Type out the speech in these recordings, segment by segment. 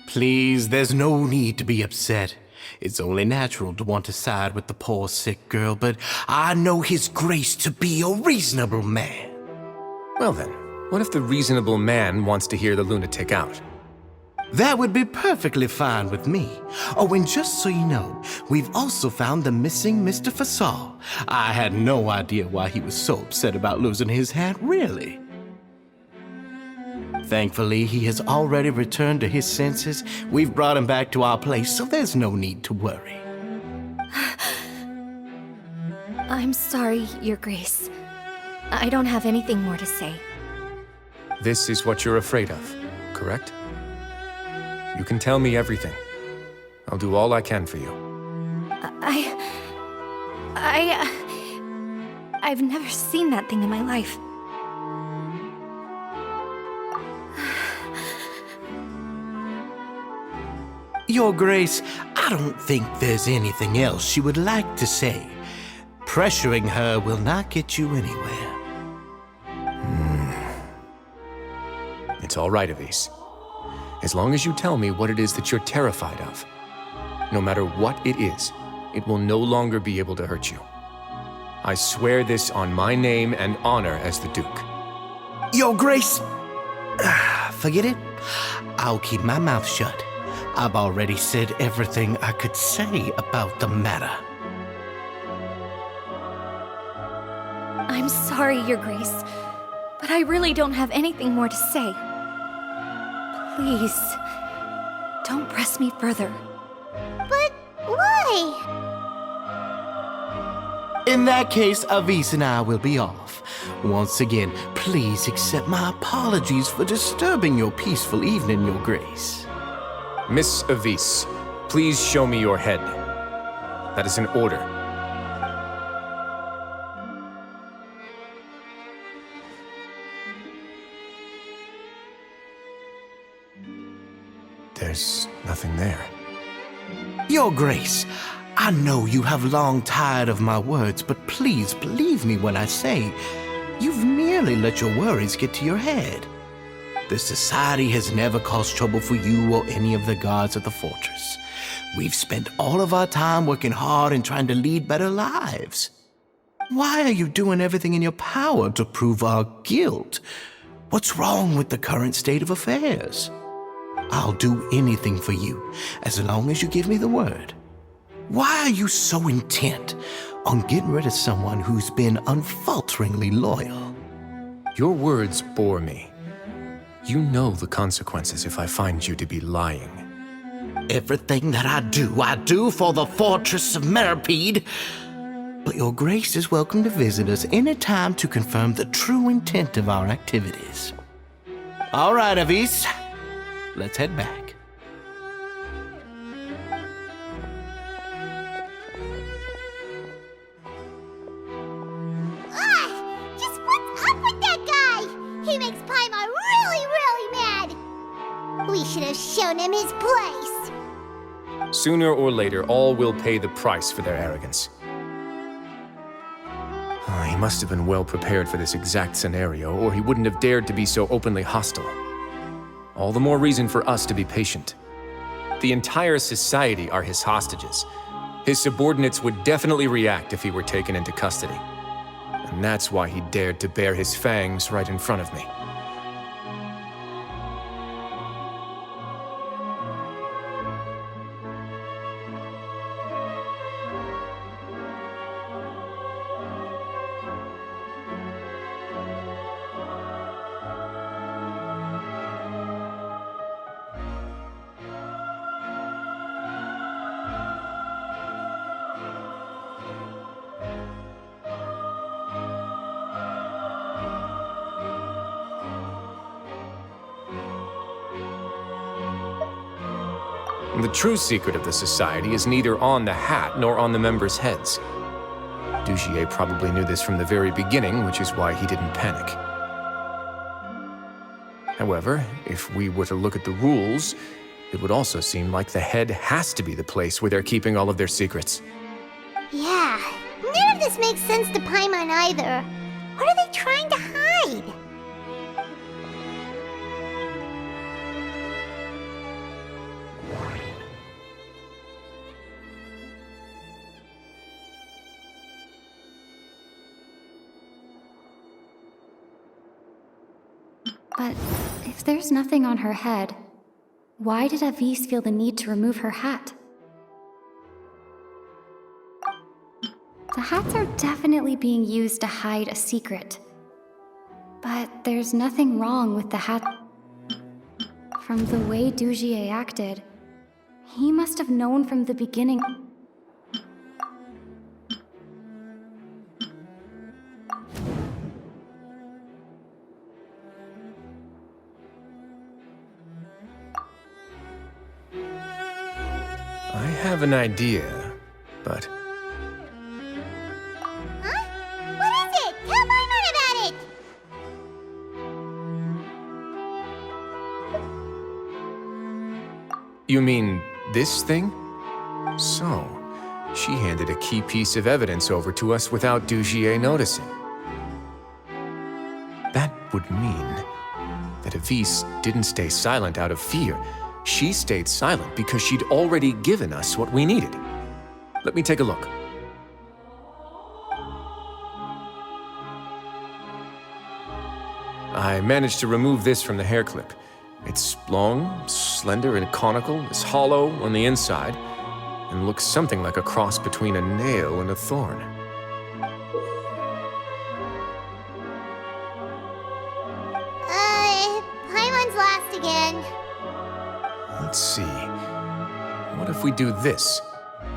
Please, there's no need to be upset. It's only natural to want to side with the poor sick girl, but I know His Grace to be a reasonable man. Well then, what if the reasonable man wants to hear the lunatic out? That would be perfectly fine with me. Oh, and just so you know, we've also found the missing Mr. Fasal. I had no idea why he was so upset about losing his hat, really. Thankfully, he has already returned to his senses. We've brought him back to our place, so there's no need to worry. I'm sorry, Your Grace. I don't have anything more to say. This is what you're afraid of, correct? You can tell me everything. I'll do all I can for you. I've never seen that thing in my life. Your Grace, I don't think there's anything else she would like to say. Pressuring her will not get you anywhere. It's all right, Avise. As long as you tell me what it is that you're terrified of. No matter what it is, it will no longer be able to hurt you. I swear this on my name and honor as the Duke. Your Grace, forget it. I'll keep my mouth shut. I've already said everything I could say about the matter. I'm sorry, Your Grace, but I really don't have anything more to say. Please, don't press me further. But why? In that case, Avise and I will be off. Once again, please accept my apologies for disturbing your peaceful evening, Your Grace. Miss Avise, please show me your head. That is an order. There's nothing there. Your Grace, I know you have long tired of my words, but please believe me when I say you've merely let your worries get to your head. The Society has never caused trouble for you or any of the guards of the fortress. We've spent all of our time working hard and trying to lead better lives. Why are you doing everything in your power to prove our guilt? What's wrong with the current state of affairs? I'll do anything for you, as long as you give me the word. Why are you so intent on getting rid of someone who's been unfalteringly loyal? Your words bore me. You know the consequences if I find you to be lying. Everything that I do for the fortress of Meripede. But Your Grace is welcome to visit us any time to confirm the true intent of our activities. All right, Avise. Let's head back. Just what's up with that guy? He makes Paimon really mad. We should have shown him his place. Sooner or later, all will pay the price for their arrogance. He must have been well prepared for this exact scenario, or he wouldn't have dared to be so openly hostile. All the more reason for us to be patient. The entire society are his hostages. His subordinates would definitely react if he were taken into custody. And that's why he dared to bare his fangs right in front of me. The true secret of the Society is neither on the hat nor on the members' heads. Dugier probably knew this from the very beginning, which is why he didn't panic. However, if we were to look at the rules, it would also seem like the head has to be the place where they're keeping all of their secrets. Yeah, none of this makes sense to Paimon either. What are they trying to hide? But if there's nothing on her head, why did Avis feel the need to remove her hat? The hats are definitely being used to hide a secret. But there's nothing wrong with the hat. From the way Dugier acted, he must have known from the beginning. I have an idea, but... Huh? What is it? Tell Paimon about it! You mean this thing? So, she handed a key piece of evidence over to us without Dugier noticing. That would mean that Avis didn't stay silent out of fear. She stayed silent because she'd already given us what we needed. Let me take a look. I managed to remove this from the hair clip. It's long, slender, and conical, is hollow on the inside, and looks something like a cross between a nail and a thorn. Paimon's lost again. Let's see. What if we do this?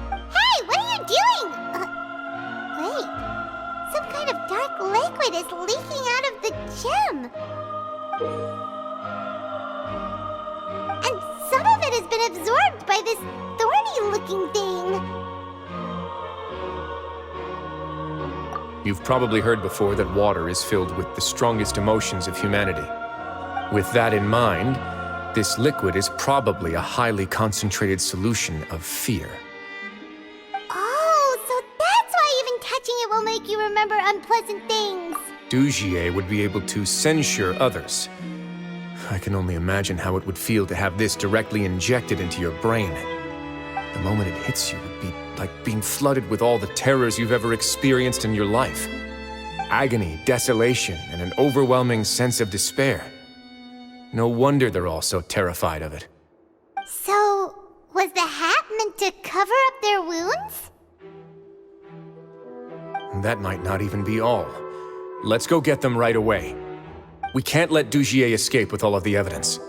Hey, what are you doing? Wait. Some kind of dark liquid is leaking out of the gem. And some of it has been absorbed by this thorny-looking thing. You've probably heard before that water is filled with the strongest emotions of humanity. With that in mind, this liquid is probably a highly concentrated solution of fear. Oh, so that's why even touching it will make you remember unpleasant things. Dugier would be able to censure others. I can only imagine how it would feel to have this directly injected into your brain. The moment it hits you would be like being flooded with all the terrors you've ever experienced in your life. Agony, desolation, and an overwhelming sense of despair. No wonder they're all so terrified of it. So, was the hat meant to cover up their wounds? That might not even be all. Let's go get them right away. We can't let Dugier escape with all of the evidence.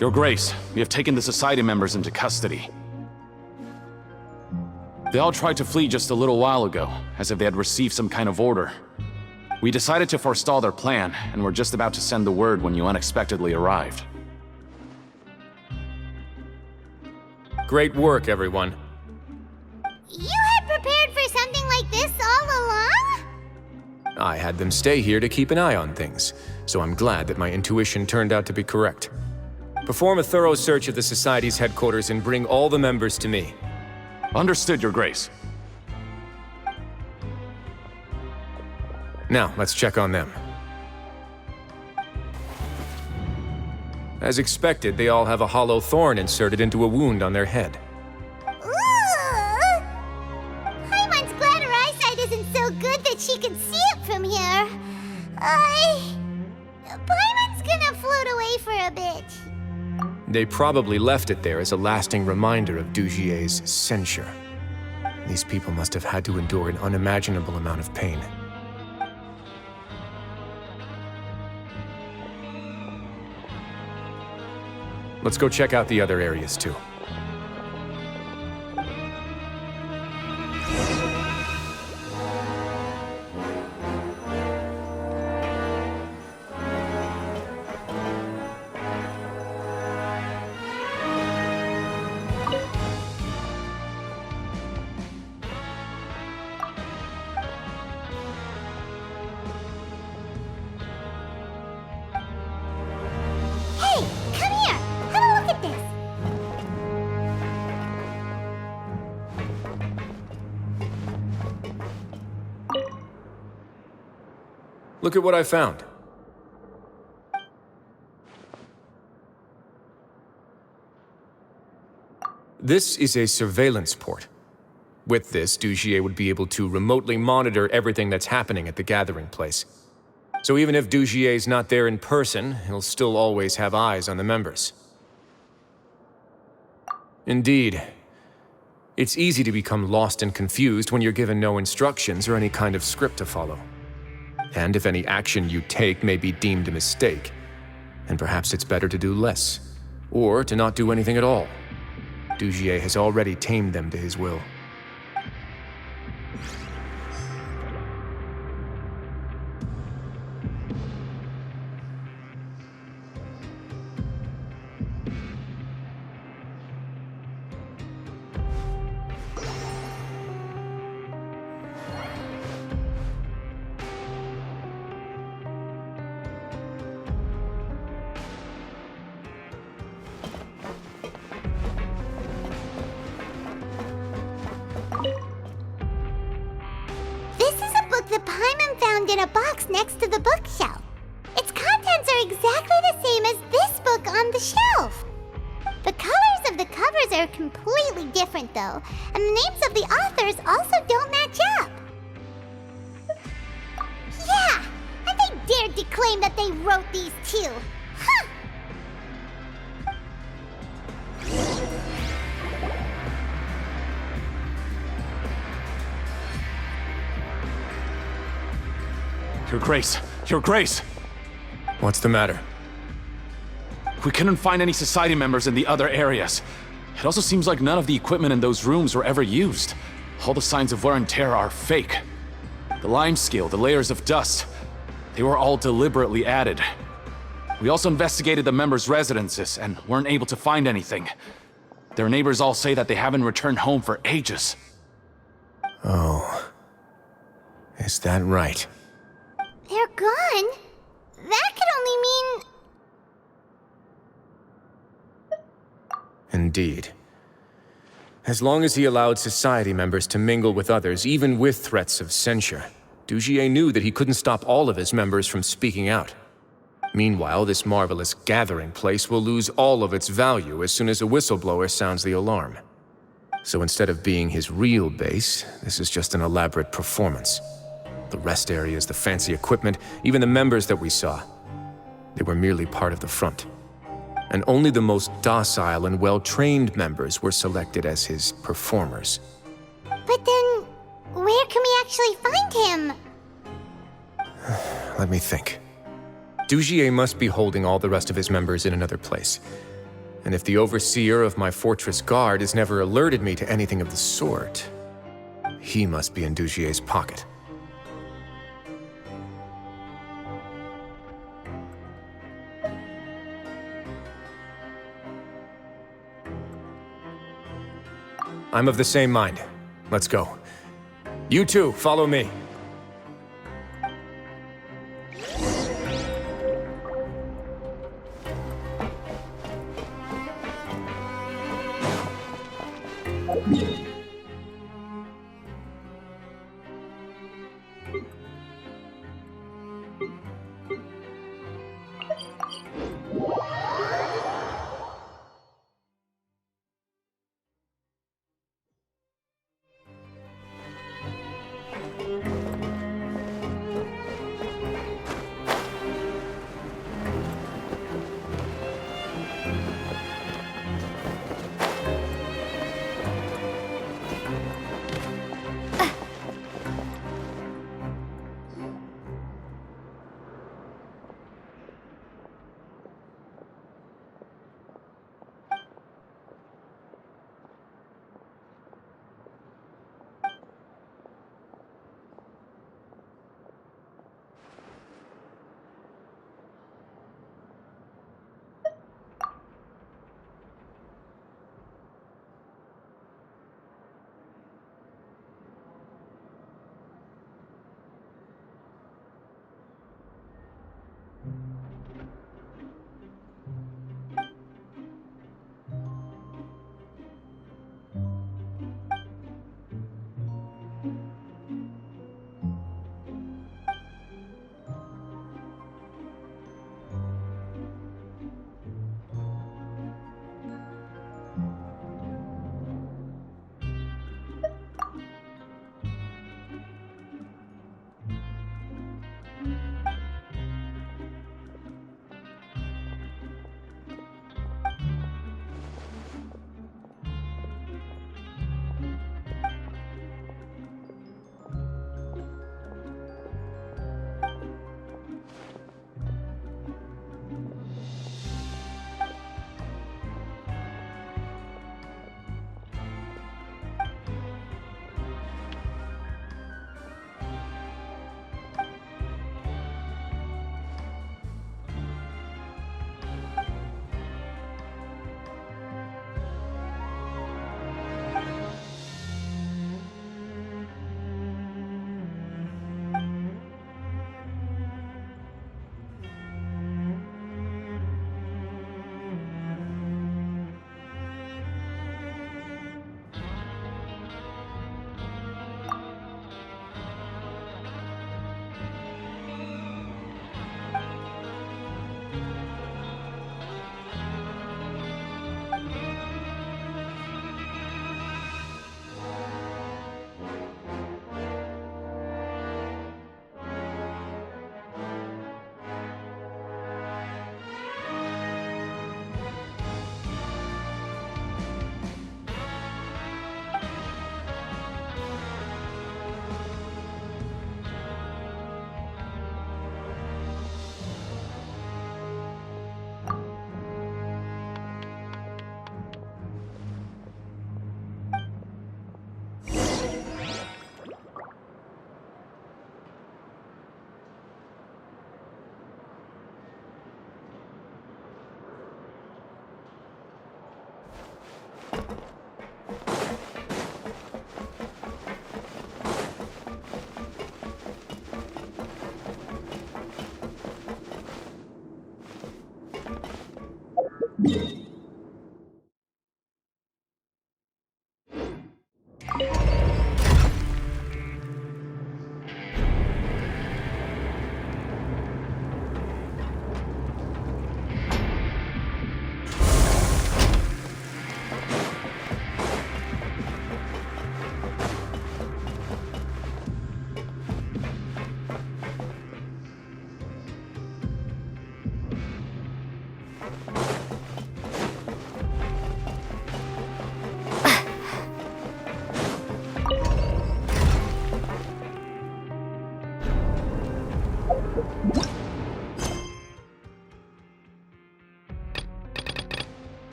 Your Grace, we have taken the Society members into custody. They all tried to flee just a little while ago, as if they had received some kind of order. We decided to forestall their plan, and were just about to send the word when you unexpectedly arrived. Great work, everyone. You had prepared for something like this all along? I had them stay here to keep an eye on things, so I'm glad that my intuition turned out to be correct. Perform a thorough search of the Society's headquarters and bring all the members to me. Understood, Your Grace. Now, let's check on them. As expected, they all have a hollow thorn inserted into a wound on their head. Ooh! Paimon's glad her eyesight isn't so good that she can see it from here. Paimon's gonna float away for a bit. They probably left it there as a lasting reminder of Dugier's censure. These people must have had to endure an unimaginable amount of pain. Let's go check out the other areas too. Hey, come here! Have a look at this! Look at what I found. This is a surveillance port. With this, Dugier would be able to remotely monitor everything that's happening at the gathering place. So even if Dugier's not there in person, he'll still always have eyes on the members. Indeed. It's easy to become lost and confused when you're given no instructions or any kind of script to follow. And if any action you take may be deemed a mistake, then perhaps it's better to do less, or to not do anything at all. Dugier has already tamed them to his will. This is a book that Paimon found in a box next to the bookshelf. Its contents are exactly the same as this book on the shelf. The colors of the covers are completely different, though, and the names of the authors also don't match up. Yeah, and they dared to claim that they wrote these too. Huh! Your Grace! Your Grace! What's the matter? We couldn't find any Society members in the other areas. It also seems like none of the equipment in those rooms were ever used. All the signs of wear and tear are fake. The lime scale, the layers of dust, they were all deliberately added. We also investigated the members' residences and weren't able to find anything. Their neighbors all say that they haven't returned home for ages. Oh. Is that right? They're gone? That could only mean... Indeed. As long as he allowed Society members to mingle with others, even with threats of censure, Dugier knew that he couldn't stop all of his members from speaking out. Meanwhile, this marvelous gathering place will lose all of its value as soon as a whistleblower sounds the alarm. So instead of being his real base, this is just an elaborate performance. The rest areas, the fancy equipment, even the members that we saw, they were merely part of the front. And only the most docile and well-trained members were selected as his performers. But then, where can we actually find him? Let me think. Dugier must be holding all the rest of his members in another place. And if the overseer of my fortress guard has never alerted me to anything of the sort, he must be in Dugier's pocket. I'm of the same mind. Let's go. You two, follow me.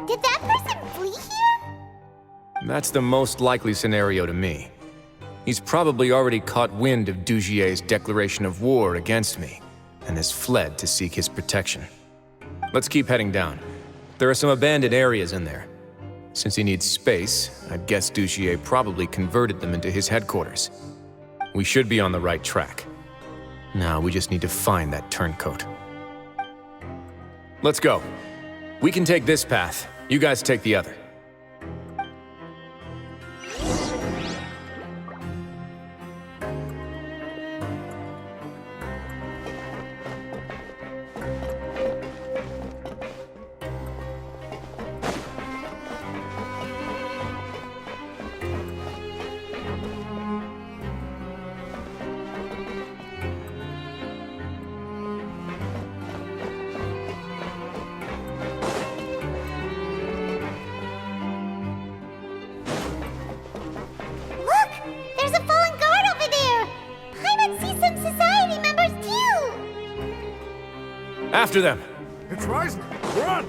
Did that person flee here? That's the most likely scenario to me. He's probably already caught wind of Dugier's declaration of war against me, and has fled to seek his protection. Let's keep heading down. There are some abandoned areas in there. Since he needs space, I'd guess Dugier probably converted them into his headquarters. We should be on the right track. Now we just need to find that turncoat. Let's go. We can take this path. You guys take the other. After them! It's rising! Run!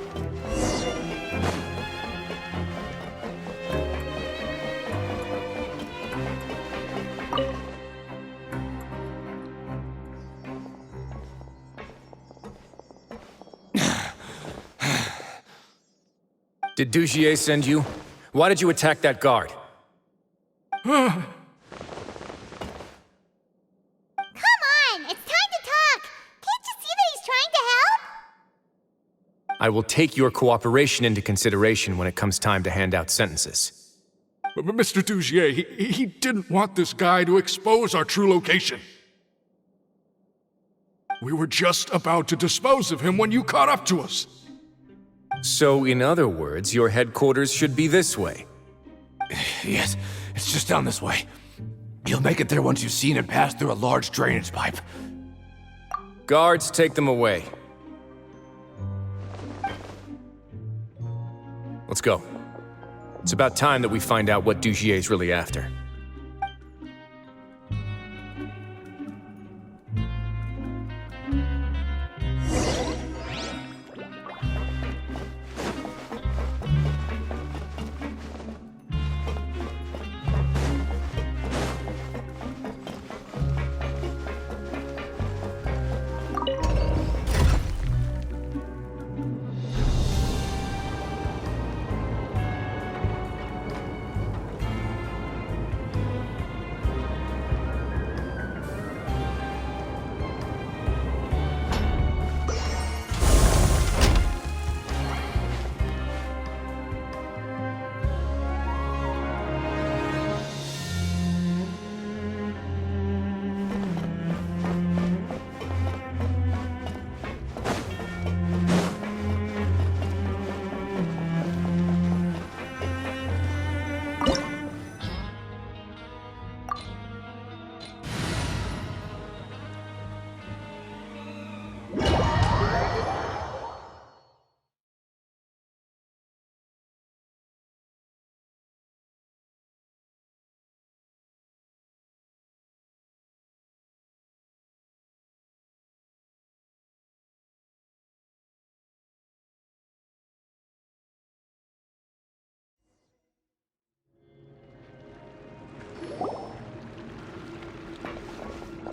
Did Dugier send you? Why did you attack that guard? I will take your cooperation into consideration when it comes time to hand out sentences. But Mr. Dugier, he didn't want this guy to expose our true location. We were just about to dispose of him when you caught up to us. So, in other words, your headquarters should be this way? Yes, it's just down this way. You'll make it there once you've seen it pass through a large drainage pipe. Guards, take them away. Let's go. It's about time that we find out what Dugier's really after.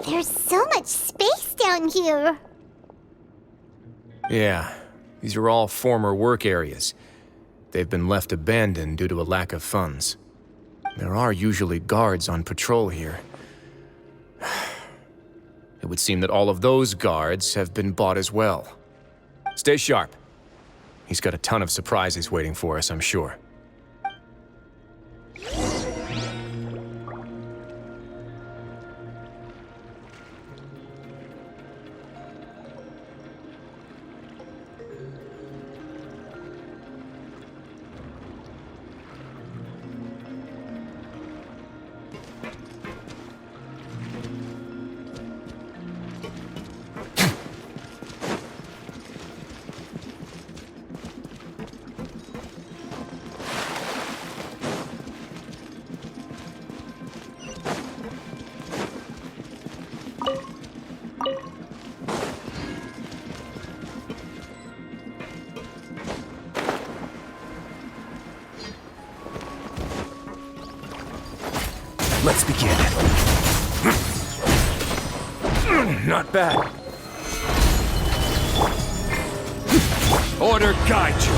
There's so much space down here. Yeah, these are all former work areas. They've been left abandoned due to a lack of funds. There are usually guards on patrol here. It would seem that all of those guards have been bought as well. Stay sharp. He's got a ton of surprises waiting for us, I'm sure. Let's begin. Not bad. Order guide you.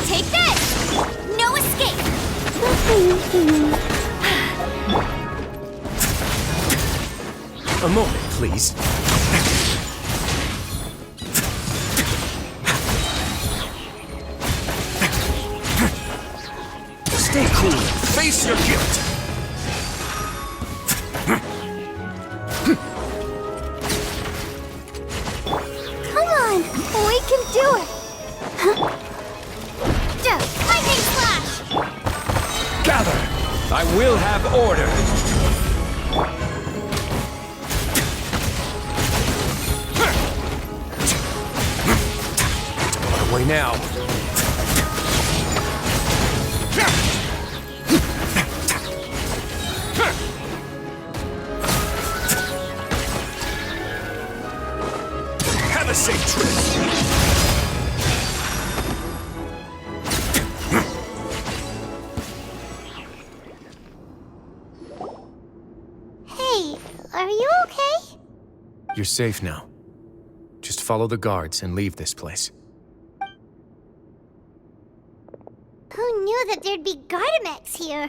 Take this! No escape! A moment, please. Stay cool and face your guilt. Come on! We can do it! Lightning Slash! Gather! I will have order. On the way now. Have a safe trip. Hey, are you okay? You're safe now. Just follow the guards and leave this place. Who knew that there'd be Gardamex here?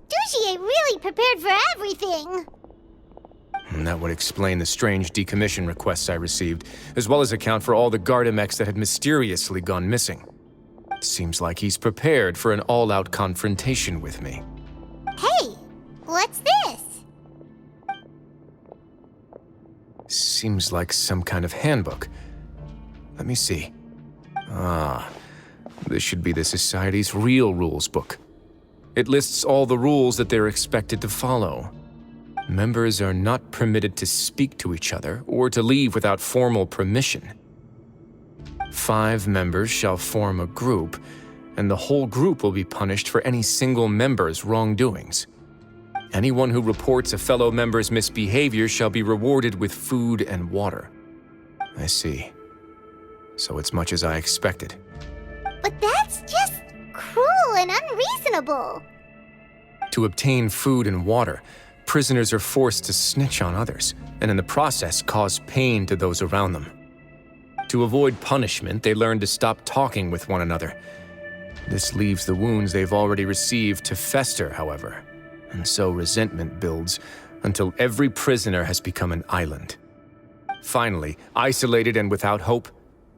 Dougie really prepared for everything! And that would explain the strange decommission requests I received, as well as account for all the Gardamex that had mysteriously gone missing. It seems like he's prepared for an all-out confrontation with me. Hey, what's this? Seems like some kind of handbook. Let me see. Ah, this should be the Society's real rules book. It lists all the rules that they're expected to follow. Members are not permitted to speak to each other or to leave without formal permission. 5 members shall form a group, and the whole group will be punished for any single member's wrongdoings. Anyone who reports a fellow member's misbehavior shall be rewarded with food and water. I see. So it's much as I expected. But that's just cruel and unreasonable. To obtain food and water, prisoners are forced to snitch on others, and in the process cause pain to those around them. To avoid punishment, they learn to stop talking with one another. This leaves the wounds they've already received to fester, however, and so resentment builds until every prisoner has become an island. Finally, isolated and without hope,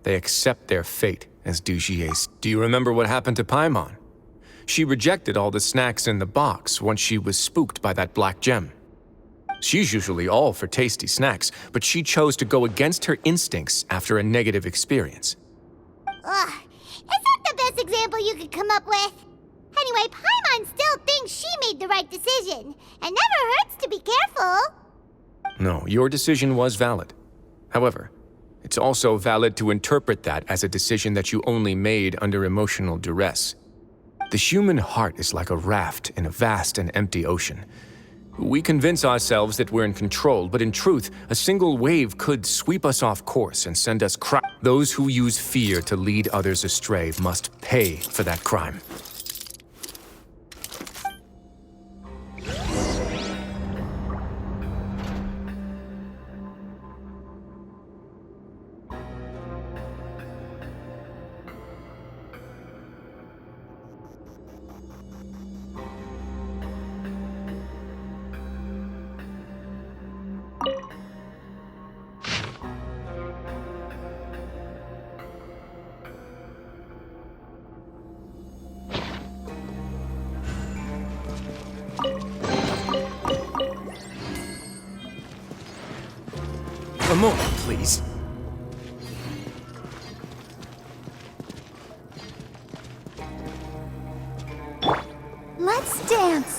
they accept their fate as Dougiers. Do you remember what happened to Paimon? She rejected all the snacks in the box once she was spooked by that black gem. She's usually all for tasty snacks, but she chose to go against her instincts after a negative experience. Ugh, is that the best example you could come up with? Anyway, Paimon still thinks she made the right decision. It never hurts to be careful. No, your decision was valid. However, it's also valid to interpret that as a decision that you only made under emotional duress. The human heart is like a raft in a vast and empty ocean. We convince ourselves that we're in control, but in truth, a single wave could sweep us off course and send us Those who use fear to lead others astray must pay for that crime. A moment, please. Let's dance.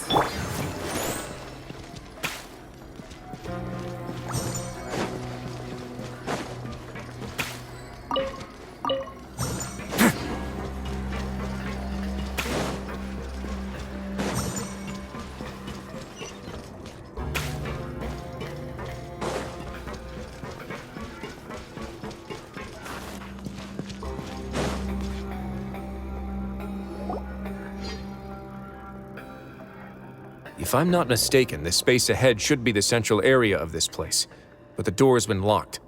If I'm not mistaken, the space ahead should be the central area of this place, but the door's been locked.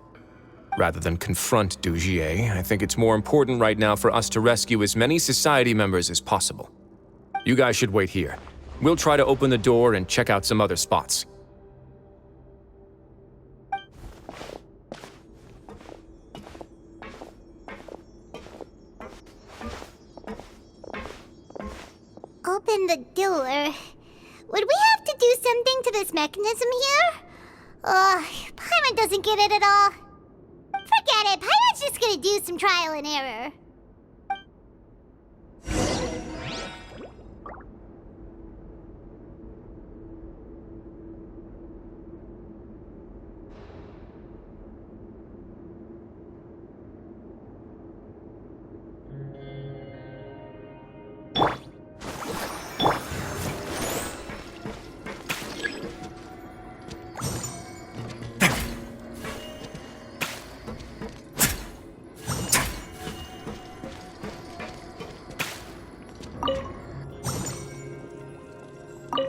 Rather than confront Dugier, I think it's more important right now for us to rescue as many society members as possible. You guys should wait here. We'll try to open the door and check out some other spots. Open the door. Would we have to do something to this mechanism here? Ugh, Paimon doesn't get it at all. Forget it, Paimon's just gonna do some trial and error.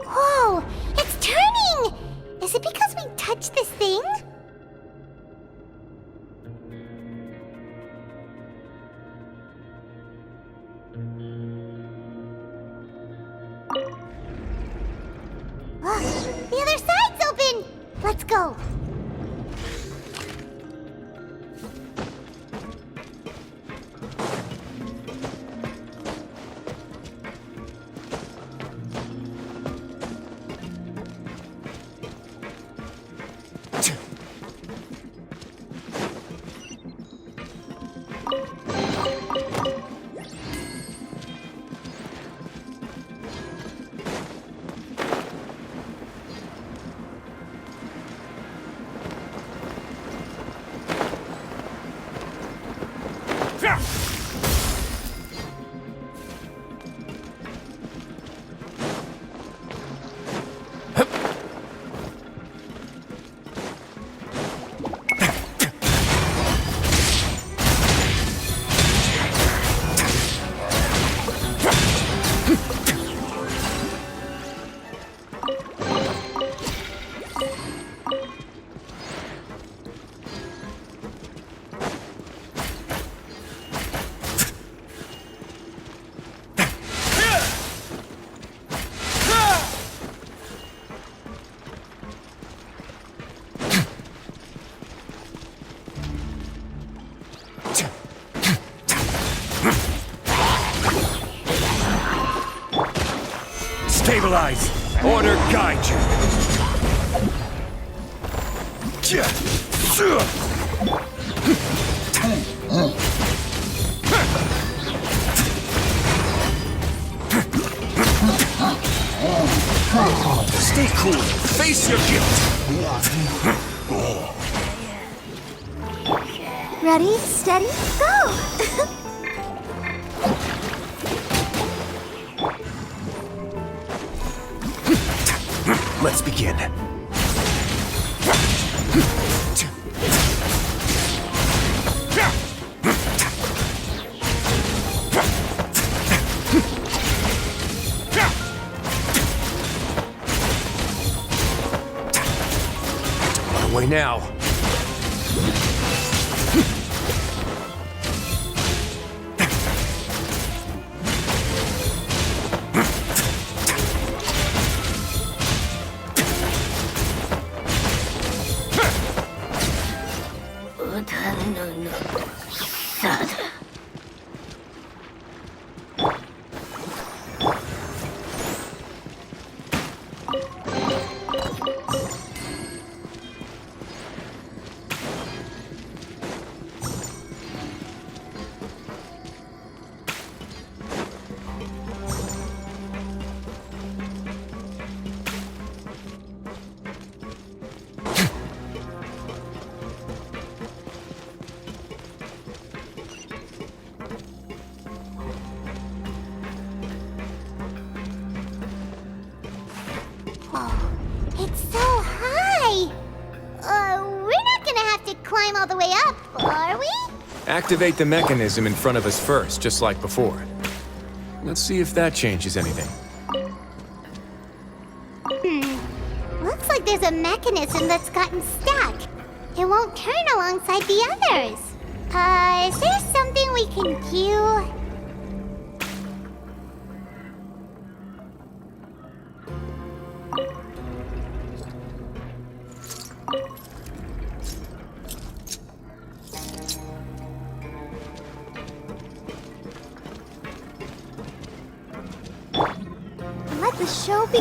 Whoa! It's turning! Is it because we touched this thing? The other side's open! Let's go! Stabilize! Order guide you! Stay cool. Face your guilt. Ready, steady, go! Let's begin. Don't run away now. to climb all the way up, are we? Activate the mechanism in front of us first, just like before. Let's see if that changes anything. Looks like there's a mechanism that's gotten stuck. It won't turn alongside the others. Is there something we can do? Let the show be.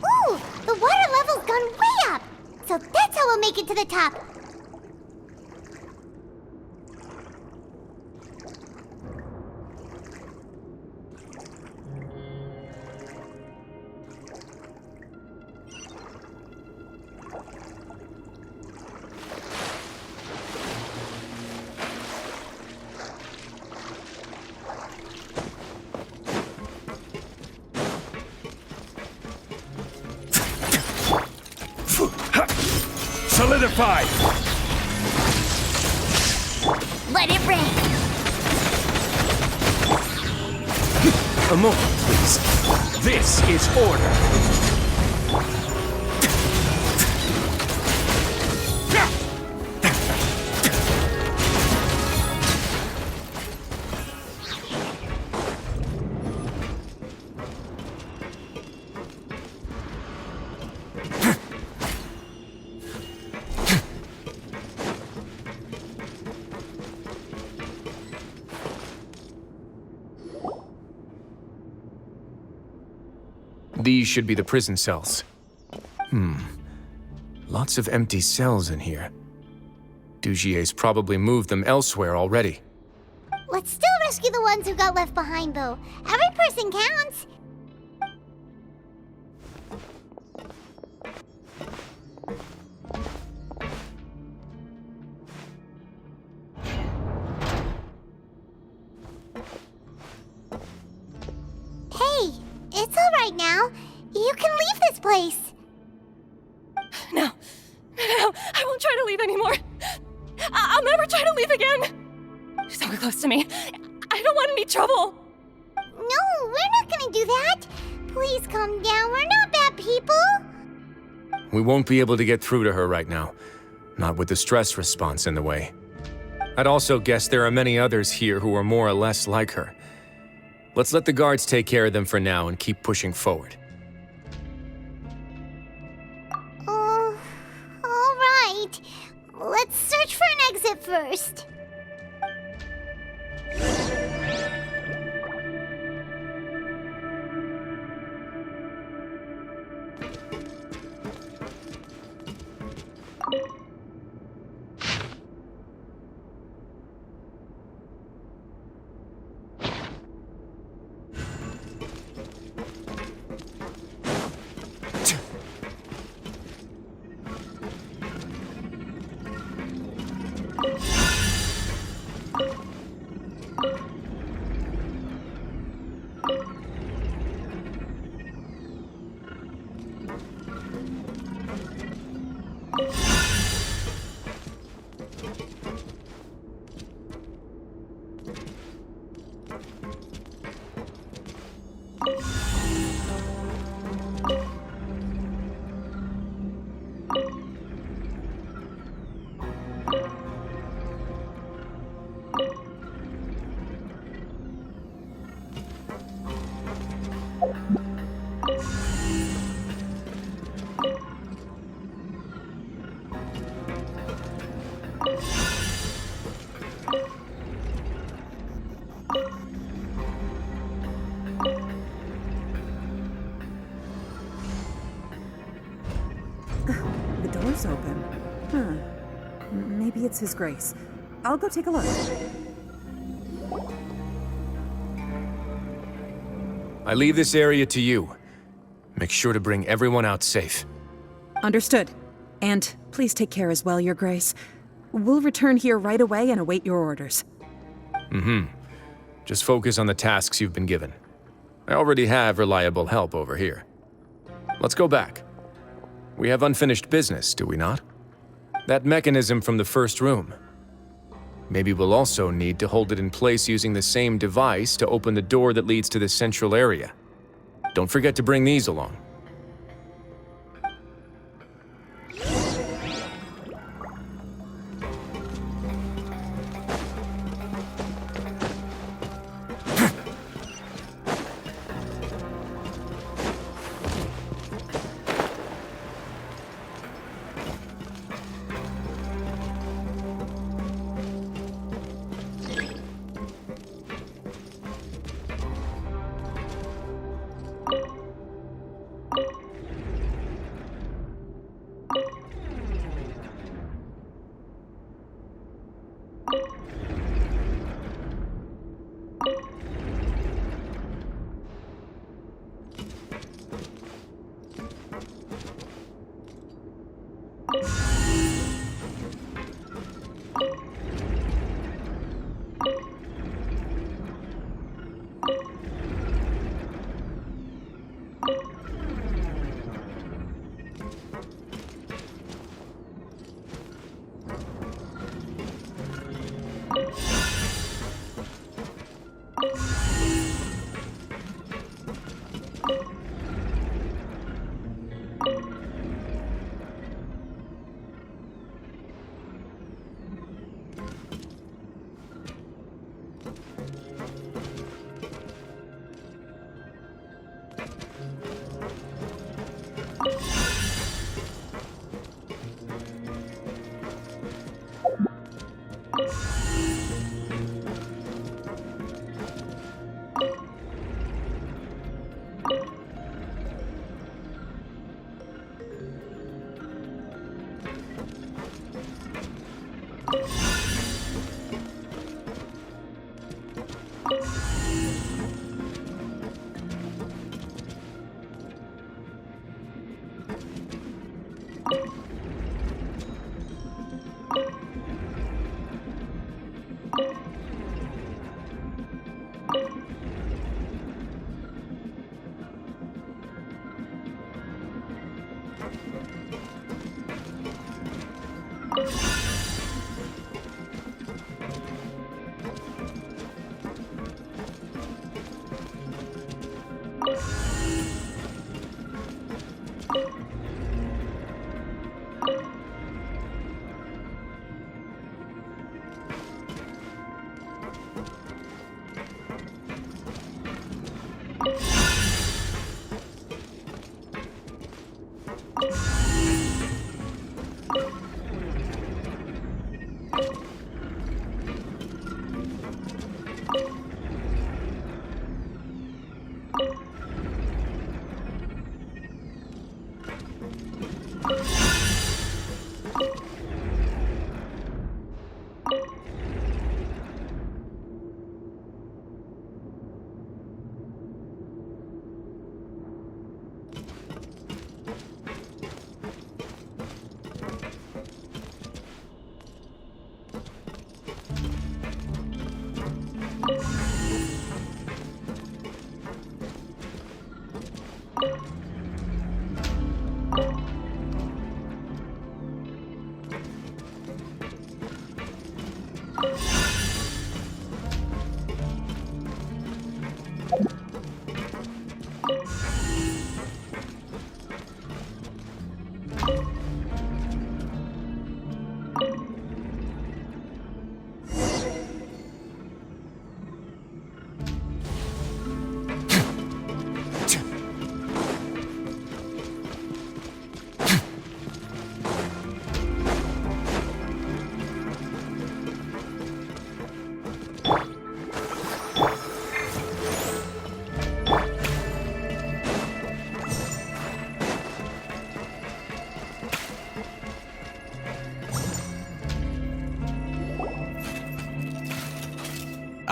Ooh, the water level's gone way up. So that's how we'll make it to the top. Solidify! Let it rain. A moment, please. This is order. These should be the prison cells. Lots of empty cells in here. Dugier's probably moved them elsewhere already. Let's still rescue the ones who got left behind, though. Every person counts. Hey, it's all right now. You can leave this place. No, I won't try to leave anymore. I'll never try to leave again. So close to me. I don't want any trouble. No, we're not gonna do that. Please calm down. We're not bad people. We won't be able to get through to her right now. Not with the stress response in the way. I'd also guess there are many others here who are more or less like her. Let's let the guards take care of them for now and keep pushing forward. All right. Let's search for an exit first. The door's open. Huh. Maybe it's His Grace. I'll go take a look. I leave this area to you. Make sure to bring everyone out safe. Understood. And please take care as well, Your Grace. We'll return here right away and await your orders. Just focus on the tasks you've been given. I already have reliable help over here. Let's go back. We have unfinished business, do we not? That mechanism from the first room. Maybe we'll also need to hold it in place using the same device to open the door that leads to the central area. Don't forget to bring these along.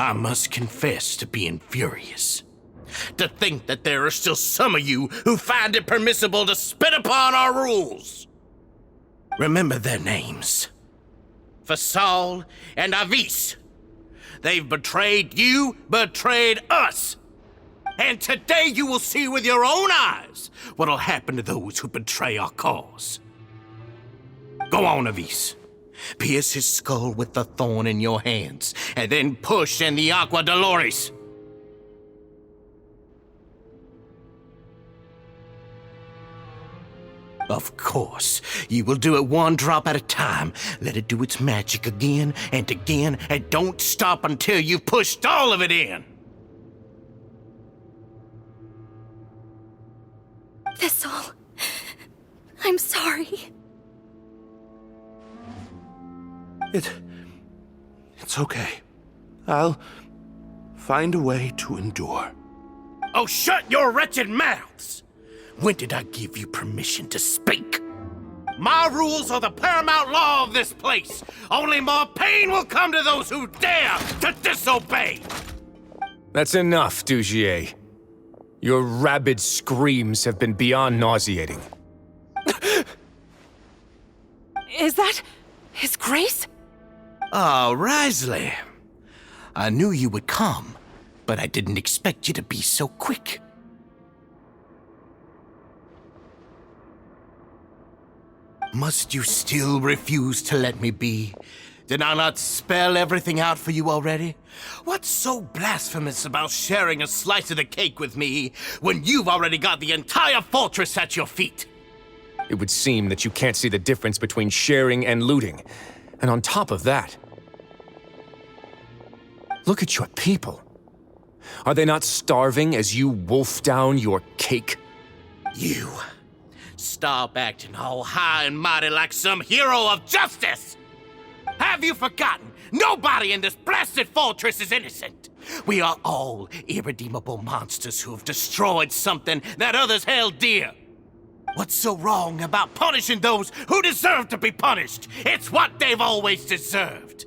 I must confess to being furious. To think that there are still some of you who find it permissible to spit upon our rules. Remember their names. Fasal and Avis. They've betrayed you, betrayed us. And today you will see with your own eyes what'll happen to those who betray our cause. Go on, Avis. Pierce his skull with the thorn in your hands, and then push in the Aqua Dolores. Of course, you will do it one drop at a time. Let it do its magic again, and don't stop until you've pushed all of it in. Thistle, I'm sorry. It's okay. I'll find a way to endure. Oh, shut your wretched mouths! When did I give you permission to speak? My rules are the paramount law of this place. Only more pain will come to those who dare to disobey. That's enough, Dugier. Your rabid screams have been beyond nauseating. Is that His Grace? Oh, Risley. I knew you would come, but I didn't expect you to be so quick. Must you still refuse to let me be? Did I not spell everything out for you already? What's so blasphemous about sharing a slice of the cake with me when you've already got the entire fortress at your feet? It would seem that you can't see the difference between sharing and looting. And on top of that, look at your people. Are they not starving as you wolf down your cake? You. Stop acting all high and mighty like some hero of justice! Have you forgotten? Nobody in this blasted fortress is innocent. We are all irredeemable monsters who have destroyed something that others held dear. What's so wrong about punishing those who deserve to be punished? It's what they've always deserved.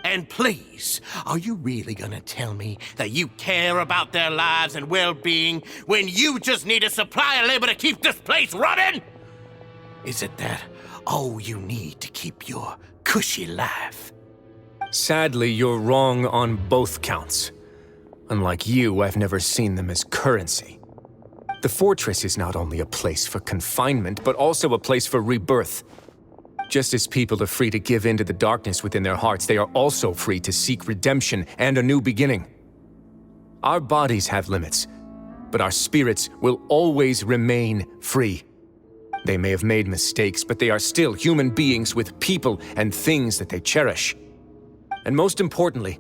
And please, are you really gonna tell me that you care about their lives and well-being when you just need a supply of labor to keep this place running? Is it that all you need to keep your cushy life? Sadly, you're wrong on both counts. Unlike you, I've never seen them as currency. The fortress is not only a place for confinement, but also a place for rebirth. Just as people are free to give in to the darkness within their hearts, they are also free to seek redemption and a new beginning. Our bodies have limits, but our spirits will always remain free. They may have made mistakes, but they are still human beings with people and things that they cherish. And most importantly,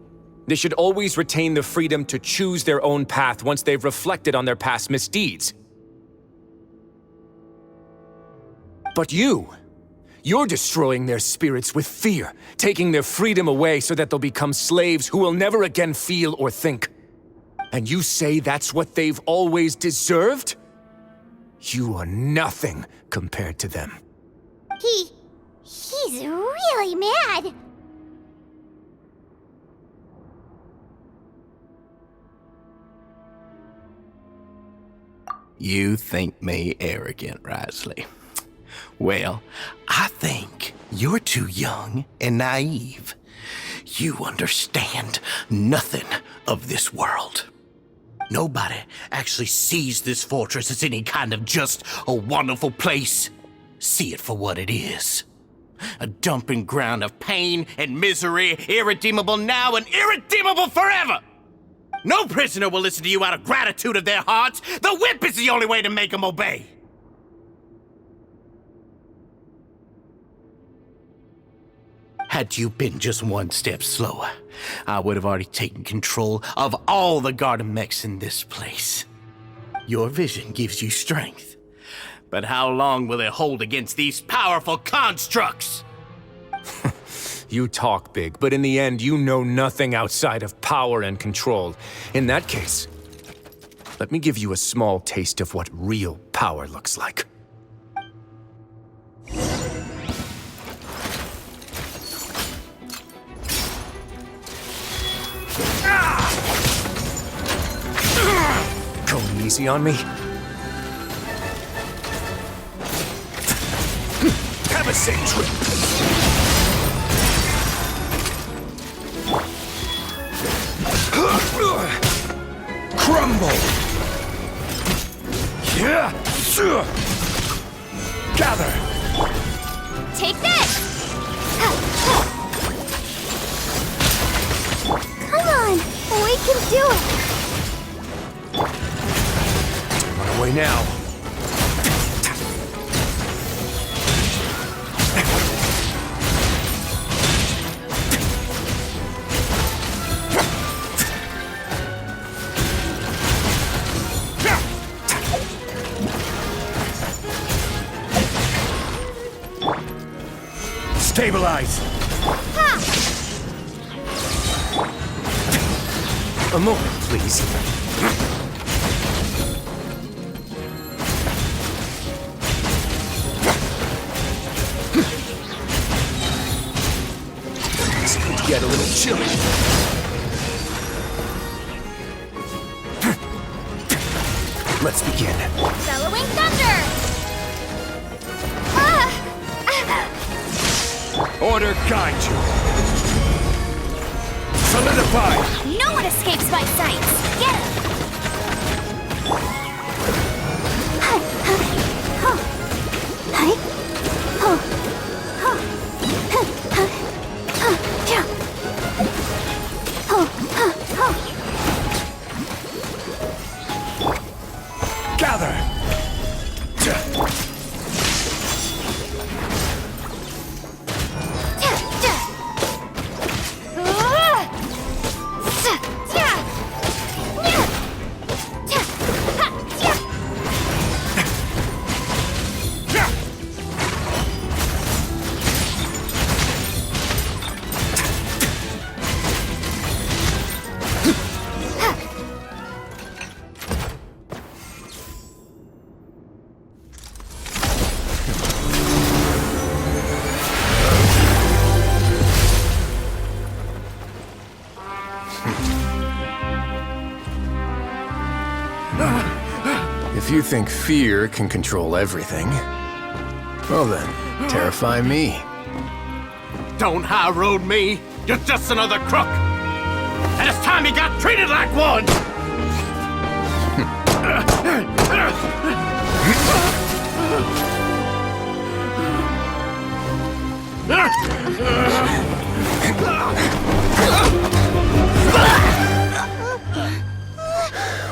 they should always retain the freedom to choose their own path once they've reflected on their past misdeeds. But you're destroying their spirits with fear, taking their freedom away so that they'll become slaves who will never again feel or think. And you say that's what they've always deserved? You are nothing compared to them. He's really mad. You think me arrogant, Risley. Well, I think you're too young and naive. You understand nothing of this world. Nobody actually sees this fortress as any kind of just a wonderful place. See it for what it is. A dumping ground of pain and misery, irredeemable now and irredeemable forever. No prisoner will listen to you out of gratitude of their hearts. The whip is the only way to make them obey. Had you been just one step slower, I would have already taken control of all the garden mechs in this place. Your vision gives you strength, but how long will it hold against these powerful constructs? You talk big, but in the end, you know nothing outside of power and control. In that case, let me give you a small taste of what real power looks like. easy on me? Have a safe trip! Crumble! Yeah! Gather! Take this! Come on! We can do it! Run away now. Stabilize! A moment, please. It's going to get a little chilly. Let's begin. Bellowing thunder! Ah! Order guide you. Solidify! No one escapes my sights! Get him! Gather! If you think fear can control everything, well then, terrify me. Don't high road me. You're just another crook. And it's time you got treated like one.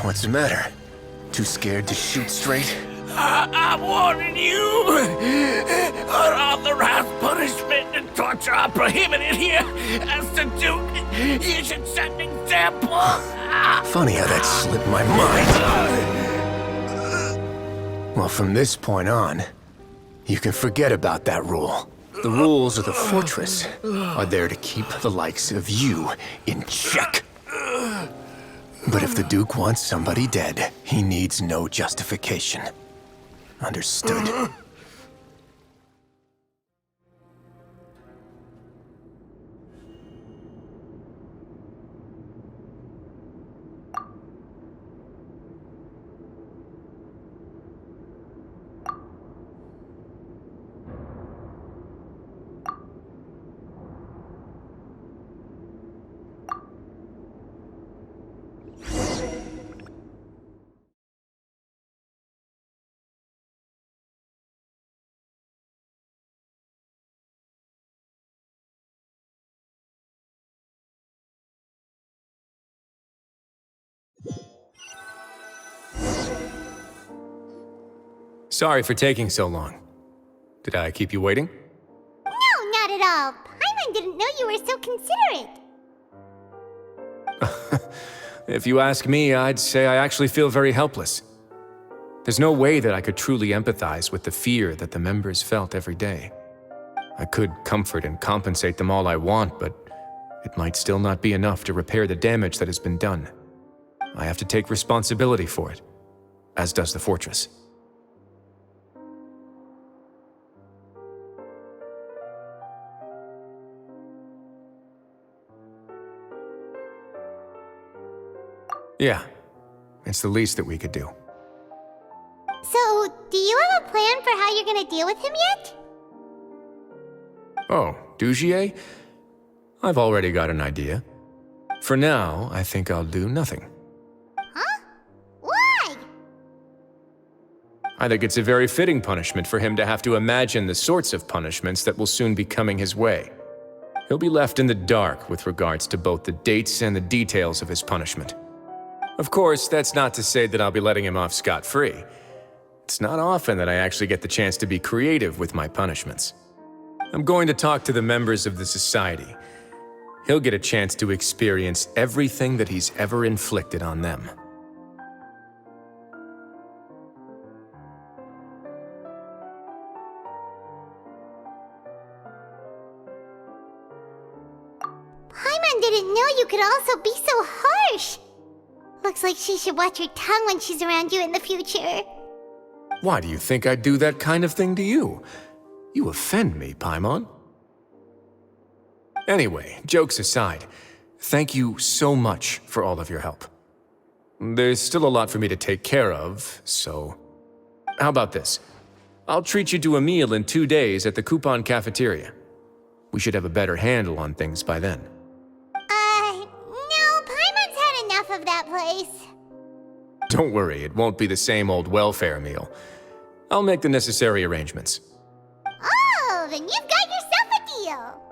What's the matter? Too scared to shoot straight? I'm warning you. Unauthorized punishment and torture are prohibited here. As the Duke, you should set an example. Funny how that slipped my mind. Well, from this point on, you can forget about that rule. The rules of the fortress are there to keep the likes of you in check. But if the Duke wants somebody dead, he needs no justification. Understood? Sorry for taking so long. Did I keep you waiting? No, not at all. Paimon didn't know you were so considerate. If you ask me, I'd say I actually feel very helpless. There's no way that I could truly empathize with the fear that the members felt every day. I could comfort and compensate them all I want, but it might still not be enough to repair the damage that has been done. I have to take responsibility for it, as does the fortress. Yeah, it's the least that we could do. So, do you have a plan for how you're gonna deal with him yet? Oh, Dugier? I've already got an idea. For now, I think I'll do nothing. Huh? Why? I think it's a very fitting punishment for him to have to imagine the sorts of punishments that will soon be coming his way. He'll be left in the dark with regards to both the dates and the details of his punishment. Of course, that's not to say that I'll be letting him off scot-free. It's not often that I actually get the chance to be creative with my punishments. I'm going to talk to the members of the society. He'll get a chance to experience everything that he's ever inflicted on them. Paimon didn't know you could also be so harsh. Looks like she should watch her tongue when she's around you in the future. Why do you think I'd do that kind of thing to you? You offend me, Paimon. Anyway, jokes aside, thank you so much for all of your help. There's still a lot for me to take care of, so... How about this? I'll treat you to a meal in 2 days at the Coupon Cafeteria. We should have a better handle on things by then. No, Paimon's had enough of that place. Don't worry, it won't be the same old welfare meal. I'll make the necessary arrangements. Oh, then you've got yourself a deal.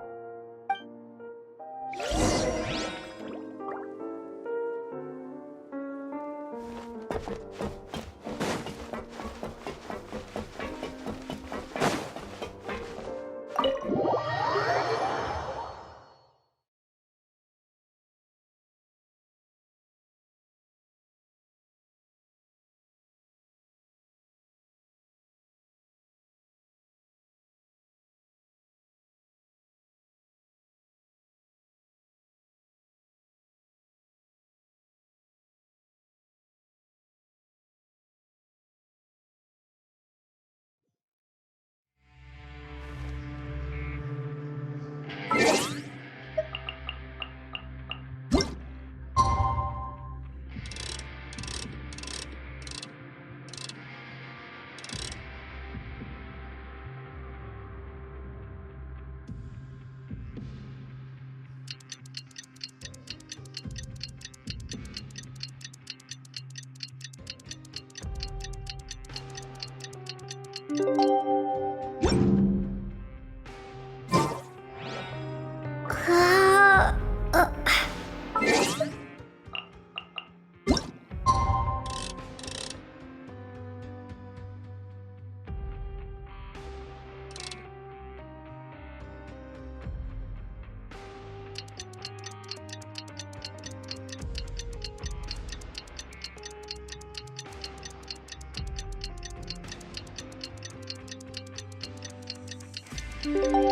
Thank you.